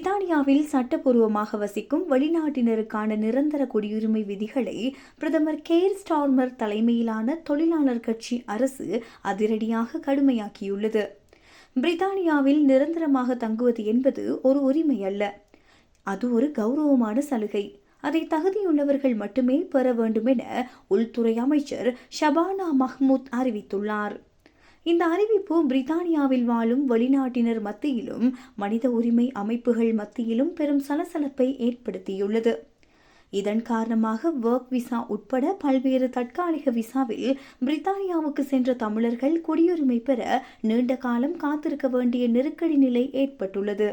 பிரித்தானியாவில் சட்டப்பூர்வமாக வசிக்கும் வெளிநாட்டினருக்கான நிரந்தர குடியுரிமை விதிகளை பிரதமர் கேர் ஸ்டார்மர் தலைமையிலான தொழிலாளர் கட்சி அரசு அதிரடியாக கடுமையாக்கியுள்ளது. பிரித்தானியாவில் நிரந்தரமாக தங்குவது என்பது ஒரு உரிமை அல்ல, அது ஒரு கௌரவமான சலுகை. அதை தகுதியுள்ளவர்கள் மட்டுமே பெற வேண்டும் என உள்துறை அமைச்சர் ஷபானா மஹ்மூத் அறிவித்துள்ளார். இந்த அறிவிப்பு பிரித்தானியாவில் வாழும் வெளிநாட்டினர் மத்தியிலும் மனித உரிமை அமைப்புகள் மத்தியிலும் பெரும் சலசலப்பை ஏற்படுத்தியுள்ளது. இதன் காரணமாக ஒர்க் விசா உட்பட பல்வேறு தற்காலிக விசாவில் பிரித்தானியாவுக்கு சென்ற தமிழர்கள் குடியுரிமை பெற நீண்ட காலம் காத்திருக்க வேண்டிய நெருக்கடி நிலை ஏற்பட்டுள்ளது.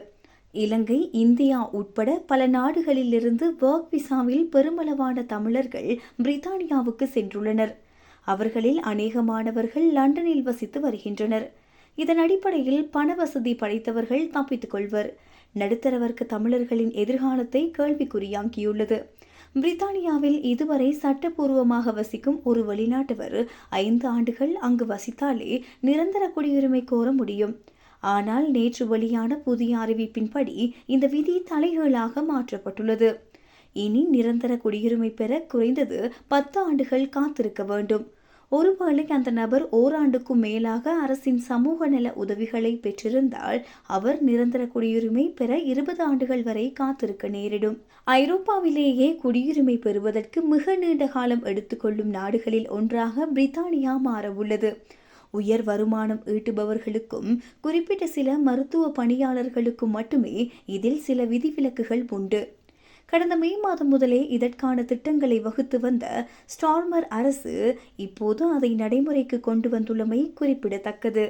இலங்கை, இந்தியா உட்பட பல நாடுகளிலிருந்து ஒர்க் விசாவில் பெருமளவான தமிழர்கள் பிரித்தானியாவுக்கு சென்றுள்ளனர். அவர்களில் அநேகமானவர்கள் லண்டனில் வசித்து வருகின்றனர். இதன் அடிப்படையில் பண வசதி படைத்தவர்கள் தப்பித்துக் கொள்வர். நடுத்தர வர்க்க தமிழர்களின் எதிர்காலத்தை கேள்விக்குறியாக்கியுள்ளது. பிரித்தானியாவில் இதுவரை சட்டப்பூர்வமாக வசிக்கும் ஒரு வெளிநாட்டவர் 5 ஆண்டுகள் அங்கு வசித்தாலே நிரந்தர குடியுரிமை கோர முடியும். ஆனால் நேற்று வெளியான புதிய அறிவிப்பின்படி இந்த விதி தலைகீழாக மாற்றப்பட்டுள்ளது. இனி நிரந்தர குடியுரிமை பெற குறைந்தது 10 ஆண்டுகள் காத்திருக்க வேண்டும். ஒருவேளை அந்த நபர் ஓராண்டுக்கும் மேலாக அரசின் சமூக நல உதவிகளை பெற்றிருந்தால் அவர் நிரந்தர குடியுரிமை பெற 20 ஆண்டுகள் வரை காத்திருக்க நேரிடும். ஐரோப்பாவிலேயே குடியுரிமை பெறுவதற்கு மிக நீண்ட காலம் எடுத்துக்கொள்ளும் நாடுகளில் ஒன்றாக பிரித்தானியா மாறவுள்ளது. உயர் வருமானம் ஈட்டுபவர்களுக்கும் குறிப்பிட்ட சில மருத்துவ பணியாளர்களுக்கும் மட்டுமே இதில் சில விதிவிலக்குகள் உண்டு. கடந்த மே மாதம் முதலே இதற்கான திட்டங்களை வகுத்து வந்த ஸ்டார்மர் அரசு இப்போது அதை நடைமுறைக்கு கொண்டு வந்துள்ளமை குறிப்பிடத்தக்கது.